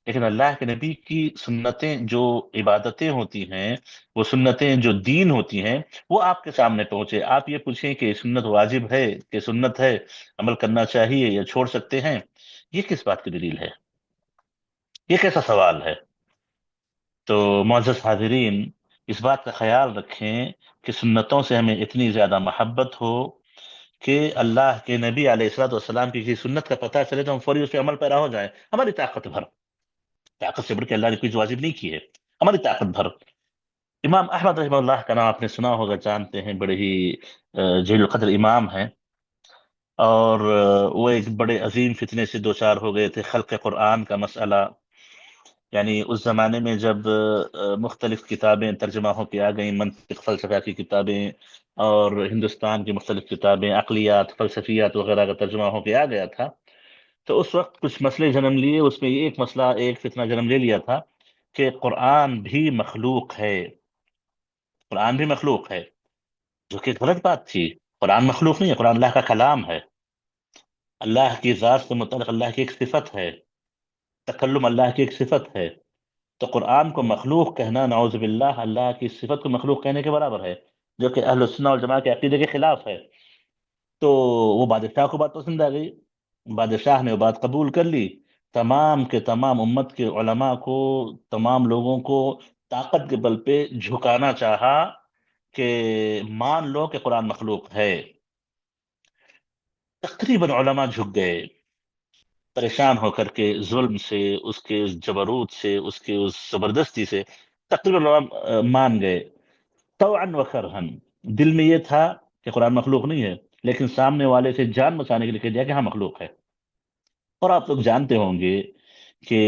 لیکن اللہ کے نبی کی سنتیں جو عبادتیں ہوتی ہیں، وہ سنتیں جو دین ہوتی ہیں، وہ آپ کے سامنے پہنچے. آپ یہ پوچھیں کہ سنت واجب ہے کہ سنت ہے، عمل کرنا چاہیے یا چھوڑ سکتے ہیں، یہ کس بات کی دلیل ہے؟ یہ کیسا سوال ہے؟ تو معزز حاضرین، اس بات کا خیال رکھیں کہ سنتوں سے ہمیں اتنی زیادہ محبت ہو کہ اللہ کے نبی علیہ الصلوۃ والسلام کی کسی سنت کا پتہ چلے تو ہم فوری اس پہ عمل پیرا ہو جائیں. ہماری طاقت بھر، طاقت سے بڑھ کے اللہ نے کوئی واجب نہیں کی ہے، ہماری طاقت بھر. امام احمد رحمہ اللہ کا نام آپ نے سنا ہوگا، جانتے ہیں، بڑے ہی جلیل القدر امام ہیں. اور وہ ایک بڑے عظیم فتنے سے دوچار ہو گئے تھے، خلق قرآن کا مسئلہ. یعنی اس زمانے میں جب مختلف کتابیں ترجمہ ہو کے آ گئیں، منطق فلسفہ کی کتابیں اور ہندوستان کی مختلف کتابیں، عقلیات فلسفیات وغیرہ کا ترجمہ ہو کے آ گیا تھا، تو اس وقت کچھ مسئلے جنم لیے. اس میں ایک مسئلہ، ایک فتنہ جنم لے لیا تھا کہ قرآن بھی مخلوق ہے، قرآن بھی مخلوق ہے، جو کہ غلط بات تھی. قرآن مخلوق نہیں ہے، قرآن اللہ کا کلام ہے، اللہ کی ذات سے متعلق اللہ کی ایک صفت ہے، تکلم اللہ کی ایک صفت ہے. تو قرآن کو مخلوق کہنا نعوذ باللہ اللہ کی صفت کو مخلوق کہنے کے برابر ہے، جو کہ اہل السنہ والجماعہ کے عقیدے کے خلاف ہے. تو وہ بادشاہ کو بات پسند آ گئی، بادشاہ نے وہ بات قبول کر لی. تمام کے تمام امت کے علماء کو، تمام لوگوں کو طاقت کے بل پہ جھکانا چاہا کہ مان لو کہ قرآن مخلوق ہے. تقریباً علماء جھک گئے، پریشان ہو کر کے ظلم سے، اس کے جبروت سے، اس کے اس زبردستی سے تقریباً علماء مان گئے. طوعا و کرہن، دل میں یہ تھا کہ قرآن مخلوق نہیں ہے، لیکن سامنے والے سے جان بچانے کے لیے کہہ دیا کہ ہاں مخلوق ہے. اور آپ لوگ جانتے ہوں گے کہ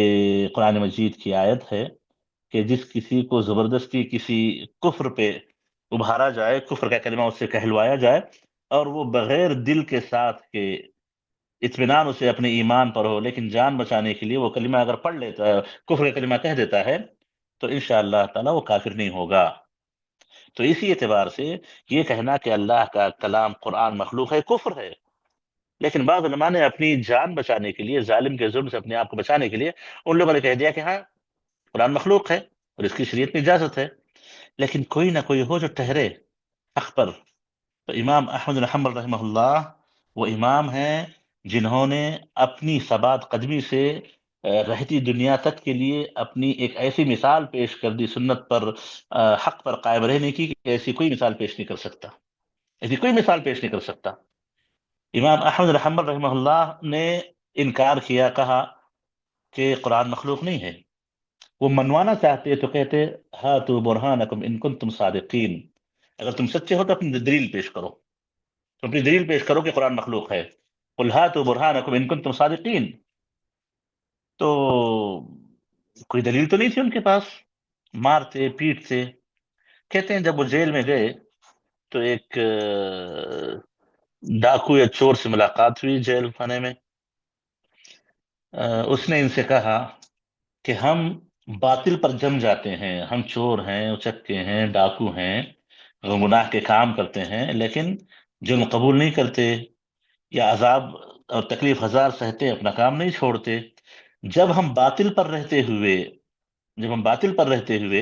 قرآن مجید کی آیت ہے کہ جس کسی کو زبردستی کسی کفر پہ ابھارا جائے، کفر کا کلمہ اس سے کہلوایا جائے، اور وہ بغیر دل کے ساتھ کہ اطمینان اسے اپنے ایمان پر ہو، لیکن جان بچانے کے لیے وہ کلمہ اگر پڑھ لیتا ہے، کفر کا کلمہ کہہ دیتا ہے، تو انشاءاللہ تعالی وہ کافر نہیں ہوگا. تو اسی اعتبار سے یہ کہنا کہ اللہ کا کلام قرآن مخلوق ہے، کفر ہے. لیکن بعض علماء نے اپنی جان بچانے کے لیے، ظالم کے ظلم سے اپنے آپ کو بچانے کے لیے، ان لوگوں نے کہہ دیا کہ ہاں قرآن مخلوق ہے اور اس کی شریعت میں اجازت ہے. لیکن کوئی نہ کوئی ہو جو ٹھہرے حق پر. تو امام احمد بن حنبل رحمہ اللہ وہ امام ہیں جنہوں نے اپنی ثبات قدمی سے رہتی دنیا تک کے لیے اپنی ایک ایسی مثال پیش کر دی سنت پر، حق پر قائم رہنے کی، کہ ایسی کوئی مثال پیش نہیں کر سکتا، ایسی کوئی مثال پیش نہیں کر سکتا. امام احمد بن حنبل رحمہ اللہ نے انکار کیا، کہا کہ قرآن مخلوق نہیں ہے. وہ منوانا چاہتے تو کہتے ہاتوا برہانکم ان کنتم صادقین، اگر تم سچے ہو تو اپنی دلیل پیش کرو، تو اپنی دلیل پیش کرو کہ قرآن مخلوق ہے. قل ہاتوا برہانکم ان کنتم صادقین. تو کوئی دلیل تو نہیں تھی ان کے پاس، مارتے پیٹتے. کہتے ہیں جب وہ جیل میں گئے تو ایک ڈاکو یا چور سے ملاقات ہوئی جیل خانے میں. اس نے ان سے کہا کہ ہم باطل پر جم جاتے ہیں، ہم چور ہیں، اچکے ہیں، ڈاکو ہیں، گناہ کے کام کرتے ہیں، لیکن جرم قبول نہیں کرتے، یا عذاب اور تکلیف ہزار سہتے اپنا کام نہیں چھوڑتے. جب ہم باطل پر رہتے ہوئے، جب ہم باطل پر رہتے ہوئے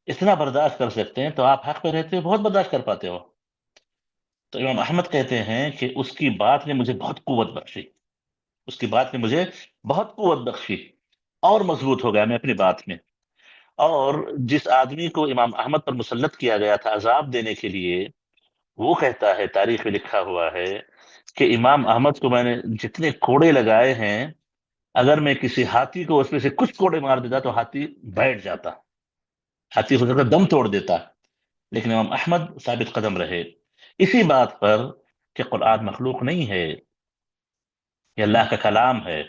اتنا برداشت کر سکتے ہیں، تو آپ حق پہ رہتے ہو بہت برداشت کر پاتے ہو. تو امام احمد کہتے ہیں کہ اس کی بات نے مجھے بہت قوت بخشی، اس کی بات نے مجھے بہت قوت بخشی، اور مضبوط ہو گیا میں اپنی بات میں. اور جس آدمی کو امام احمد پر مسلط کیا گیا تھا عذاب دینے کے لیے، وہ کہتا ہے، تاریخ میں لکھا ہوا ہے کہ امام احمد کو میں نے جتنے کوڑے لگائے ہیں، اگر میں کسی ہاتھی کو اس میں سے کچھ کوڑے مار دیتا تو ہاتھی بیٹھ جاتا، ہاتھی ہو سکتا دم توڑ دیتا. لیکن امام احمد ثابت قدم رہے اسی بات پر کہ قرآن مخلوق نہیں ہے، یہ اللہ کا کلام ہے.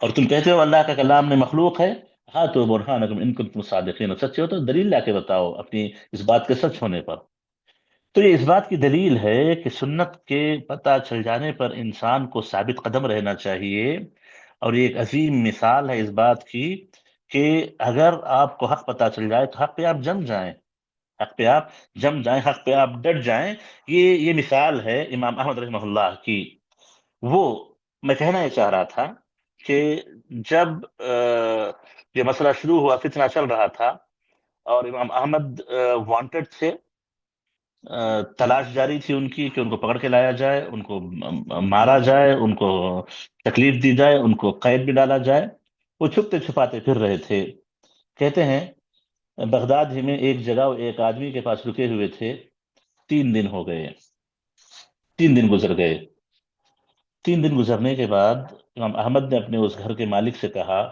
اور تم کہتے ہو اللہ کا کلام میں مخلوق ہے، ہاں تو برہانکم ان کنتم صادقین، سچے ہو تو دلیل لا کے بتاؤ اپنی اس بات کے سچ ہونے پر۔ تو یہ اس بات کی دلیل ہے کہ سنت کے پتہ چل جانے پر انسان کو ثابت قدم رہنا چاہیے، اور یہ ایک عظیم مثال ہے اس بات کی کہ اگر آپ کو حق پتہ چل جائے تو حق پہ آپ جم جائیں، حق پہ آپ جم جائیں، حق پہ آپ ڈٹ جائیں۔ یہ مثال ہے امام احمد رحمہ اللہ کی۔ وہ میں کہنا یہ چاہ رہا تھا کہ جب یہ مسئلہ شروع ہوا، فتنہ چل رہا تھا، اور امام احمد وانٹڈ تھے، تلاش جاری تھی ان کی کہ ان کو پکڑ کے لایا جائے، ان کو مارا جائے، ان کو تکلیف دی جائے، ان کو قید بھی ڈالا جائے۔ وہ چھپتے چھپاتے پھر رہے تھے۔ کہتے ہیں بغداد ہی میں ایک جگہ وہ ایک آدمی کے پاس رکے ہوئے تھے، 3 دن ہو گئے، 3 دن گزر گئے۔ 3 دن گزرنے کے بعد امام احمد نے اپنے اس گھر کے مالک سے کہا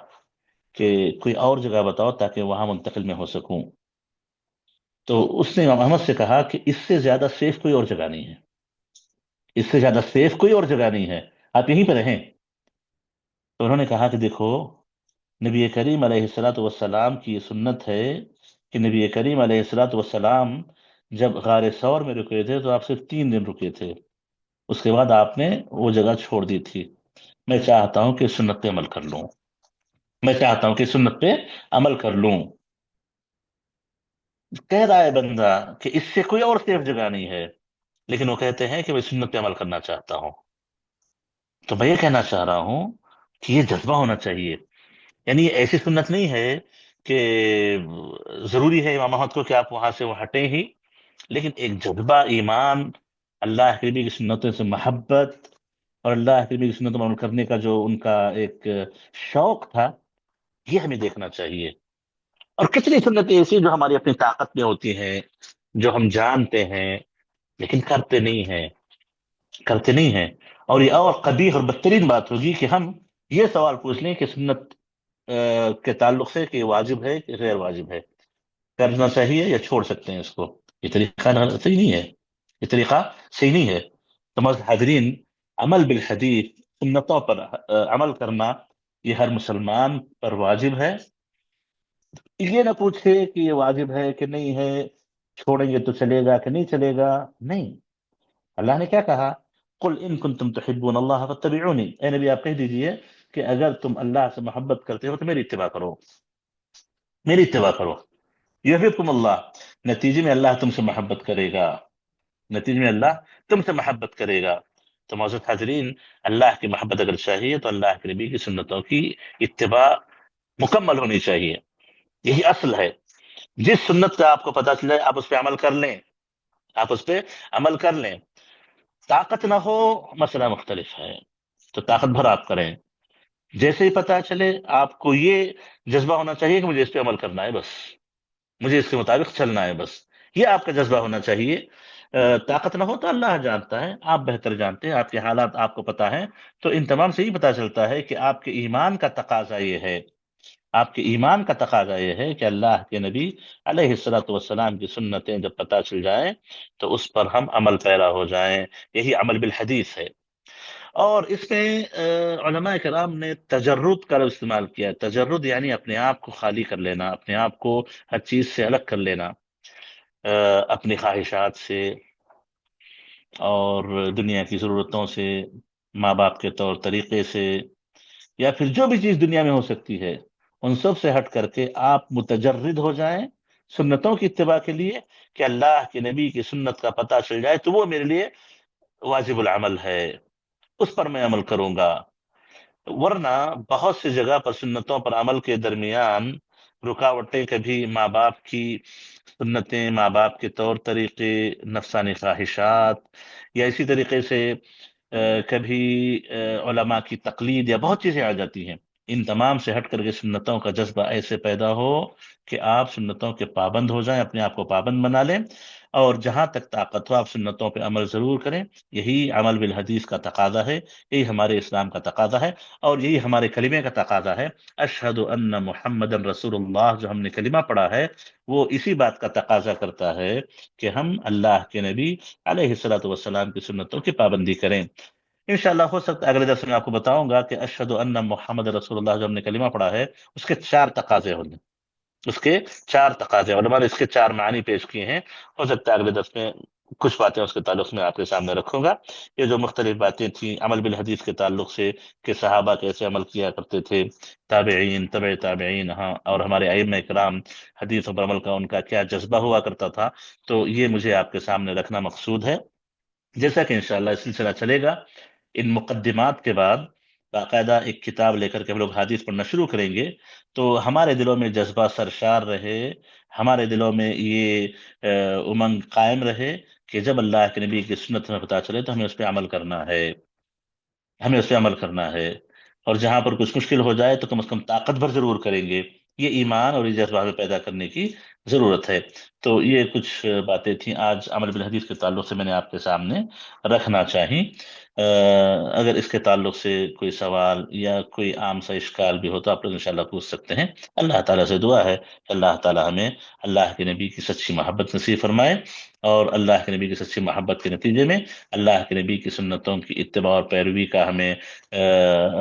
کہ کوئی اور جگہ بتاؤ تاکہ وہاں منتقل میں ہو سکوں۔ تو اس نے امام احمد سے کہا کہ اس سے زیادہ سیف کوئی اور جگہ نہیں ہے، اس سے زیادہ سیف کوئی اور جگہ نہیں ہے، آپ یہیں پہ رہیں۔ تو انہوں نے کہا کہ دیکھو، نبی کریم علیہ الصلوۃ والسلام کی یہ سنت ہے کہ نبی کریم علیہ الصلوۃ والسلام جب غار ثور میں رکے تھے تو آپ صرف 3 دن رکے تھے، اس کے بعد آپ نے وہ جگہ چھوڑ دی تھی۔ میں چاہتا ہوں کہ سنت پہ عمل کر لوں، میں چاہتا ہوں کہ سنت پہ عمل کر لوں۔ کہہ رہا ہے بندہ کہ اس سے کوئی اور سیف جگہ نہیں ہے، لیکن وہ کہتے ہیں کہ میں سنت پہ عمل کرنا چاہتا ہوں۔ تو میں یہ کہنا چاہ رہا ہوں کہ یہ جذبہ ہونا چاہیے، یعنی یہ ایسی سنت نہیں ہے کہ ضروری ہے امام احمد کو کہ آپ وہاں سے وہ ہٹیں ہی، لیکن ایک جذبہ ایمان، اللہ کے نبی کی سنتوں سے محبت، اور اللہ کے نبی کی سنتوں پر عمل کرنے کا جو ان کا ایک شوق تھا، یہ ہمیں دیکھنا چاہیے۔ اور کتنی سنتیں ایسی جو ہماری اپنی طاقت میں ہوتی ہیں، جو ہم جانتے ہیں لیکن کرتے نہیں ہیں، کرتے نہیں ہیں۔ اور یہ اور قبیح اور بدترین بات ہوگی کہ ہم یہ سوال پوچھ لیں کہ سنت کے تعلق سے کہ واجب ہے کہ غیر واجب ہے، کرنا چاہیے یا چھوڑ سکتے ہیں اس کو۔ یہ طریقہ صحیح نہیں ہے، یہ طریقہ صحیح نہیں ہے۔ تو حاضرین، عمل بالحدیث، سنتوں پر عمل کرنا، یہ ہر مسلمان پر واجب ہے۔ یہ نہ پوچھے کہ یہ واجب ہے کہ نہیں ہے، چھوڑیں گے تو چلے گا کہ نہیں چلے گا، نہیں۔ اللہ نے کیا کہا؟ قل ان کنتم تحبون اللہ فاتبعونی، اے نبی آپ کہہ دیجئے کہ اگر تم اللہ سے محبت کرتے ہو تو میری اتباع کرو، میری اتباع کرو، یحببکم اللہ، نتیجے میں اللہ تم سے محبت کرے گا، نتیجے میں اللہ تم سے محبت کرے گا۔ تو معزز حاضرین، اللہ کی محبت اگر چاہیے تو اللہ کے نبی کی سنتوں کی اتباع مکمل ہونی چاہیے، یہی اصل ہے۔ جس سنت کا آپ کو پتہ چلے آپ اس پہ عمل کر لیں، آپ اس پہ عمل کر لیں۔ طاقت نہ ہو، مسئلہ مختلف ہے، تو طاقت بھر آپ کریں۔ جیسے ہی پتہ چلے آپ کو یہ جذبہ ہونا چاہیے کہ مجھے اس پہ عمل کرنا ہے، بس مجھے اس کے مطابق چلنا ہے، بس یہ آپ کا جذبہ ہونا چاہیے۔ طاقت نہ ہو تو اللہ جانتا ہے، آپ بہتر جانتے ہیں، آپ کے حالات آپ کو پتہ ہیں۔ تو ان تمام سے ہی پتہ چلتا ہے کہ آپ کے ایمان کا تقاضا یہ ہے، آپ کے ایمان کا تقاضا یہ ہے کہ اللہ کے نبی علیہ الصلوۃ والسلام کی سنتیں جب پتہ چل جائیں تو اس پر ہم عمل پیرا ہو جائیں، یہی عمل بالحدیث ہے۔ اور اس میں علماء کرام نے تجرد کا لفظ استعمال کیا ہے۔ تجرد یعنی اپنے آپ کو خالی کر لینا، اپنے آپ کو ہر چیز سے الگ کر لینا، اپنی خواہشات سے اور دنیا کی ضرورتوں سے، ماں باپ کے طور طریقے سے، یا پھر جو بھی چیز دنیا میں ہو سکتی ہے، ان سب سے ہٹ کر کے آپ متجرد ہو جائیں سنتوں کی اتباع کے لیے، کہ اللہ کے نبی کی سنت کا پتہ چل جائے تو وہ میرے لیے واجب العمل ہے، اس پر میں عمل کروں گا۔ ورنہ بہت سی جگہ پر سنتوں پر عمل کے درمیان رکاوٹیں، کبھی ماں باپ کی سنتیں، ماں باپ کے طور طریقے، نفسانی خواہشات، یا اسی طریقے سے کبھی علماء کی تقلید، یا بہت چیزیں آ جاتی ہیں۔ ان تمام سے ہٹ کر کے سنتوں کا جذبہ ایسے پیدا ہو کہ آپ سنتوں کے پابند ہو جائیں، اپنے آپ کو پابند بنا لیں، اور جہاں تک طاقت ہو آپ سنتوں پہ عمل ضرور کریں۔ یہی عمل بالحدیث کا تقاضا ہے، یہی ہمارے اسلام کا تقاضا ہے، اور یہی ہمارے کلمے کا تقاضا ہے۔ اشہد ان محمد رسول اللہ، جو ہم نے کلمہ پڑھا ہے، وہ اسی بات کا تقاضا کرتا ہے کہ ہم اللہ کے نبی علیہ الصلوۃ والسلام کی سنتوں کی پابندی کریں۔ انشاءاللہ ہو سکتا ہے اگلے درس میں آپ کو بتاؤں گا کہ اشہد ان محمد رسول اللہ جو ہم نے کلمہ پڑھا ہے اس کے چار تقاضے ہونے، اس کے چار تقاضے، علماء نے اس کے چار معنی پیش کیے ہیں۔ ہو سکتا ہے اگلے درس میں کچھ باتیں اس کے تعلق میں آپ کے سامنے رکھوں گا۔ یہ جو مختلف باتیں تھیں عمل بالحدیث کے تعلق سے، کہ صحابہ کیسے عمل کیا کرتے تھے، تابعین، تبع تابعین، ہاں، اور ہمارے ائمہ کرام حدیثوں پر عمل کا ان کا کیا جذبہ ہوا کرتا تھا، تو یہ مجھے آپ کے سامنے رکھنا مقصود ہے۔ جیسا کہ انشاءاللہ اس سلسلہ چلے گا، ان مقدمات کے بعد باقاعدہ ایک کتاب لے کر کے ہم لوگ حدیث پڑھنا شروع کریں گے، تو ہمارے دلوں میں جذبہ سرشار رہے، ہمارے دلوں میں یہ امنگ قائم رہے کہ جب اللہ کے نبی کی سنت میں پتہ چلے تو ہمیں اس پہ عمل کرنا ہے، ہمیں اس پہ عمل کرنا ہے، اور جہاں پر کچھ مشکل ہو جائے تو کم از کم طاقت بھر ضرور کریں گے۔ یہ ایمان اور یہ جذبہ ہمیں پیدا کرنے کی ضرورت ہے۔ تو یہ کچھ باتیں تھیں آج عمل بالحدیث کے تعلق سے میں نے آپ کے سامنے رکھنا چاہی۔ اگر اس کے تعلق سے کوئی سوال یا کوئی عام سا اشکال بھی ہو تو آپ لوگ انشاءاللہ پوچھ سکتے ہیں۔ اللہ تعالیٰ سے دعا ہے کہ اللہ تعالیٰ ہمیں اللہ کے نبی کی سچی محبت نصیب فرمائے، اور اللہ کے نبی کی سچی محبت کے نتیجے میں اللہ کے نبی کی سنتوں کی اتباع اور پیروی کا ہمیں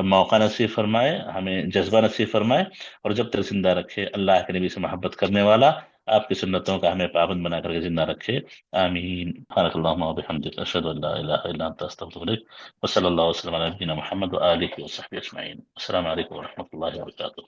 موقع نصیب فرمائے، ہمیں جذبہ نصیب فرمائے، اور جب تک زندہ رکھے اللہ کے نبی سے محبت کرنے والا، آپ کی سنتوں کا ہمیں پابند بنا کر کے زندہ رکھے۔ آمین۔ سبحانک اللہم و بحمدک، اشہد ان لا الہ الا انت، استغفرک، وصلی اللہ وسلم علی نبینا محمد و آلہ وصحبہ اجمعین۔ السلام علیکم و رحمۃ اللہ وبرکاتہ۔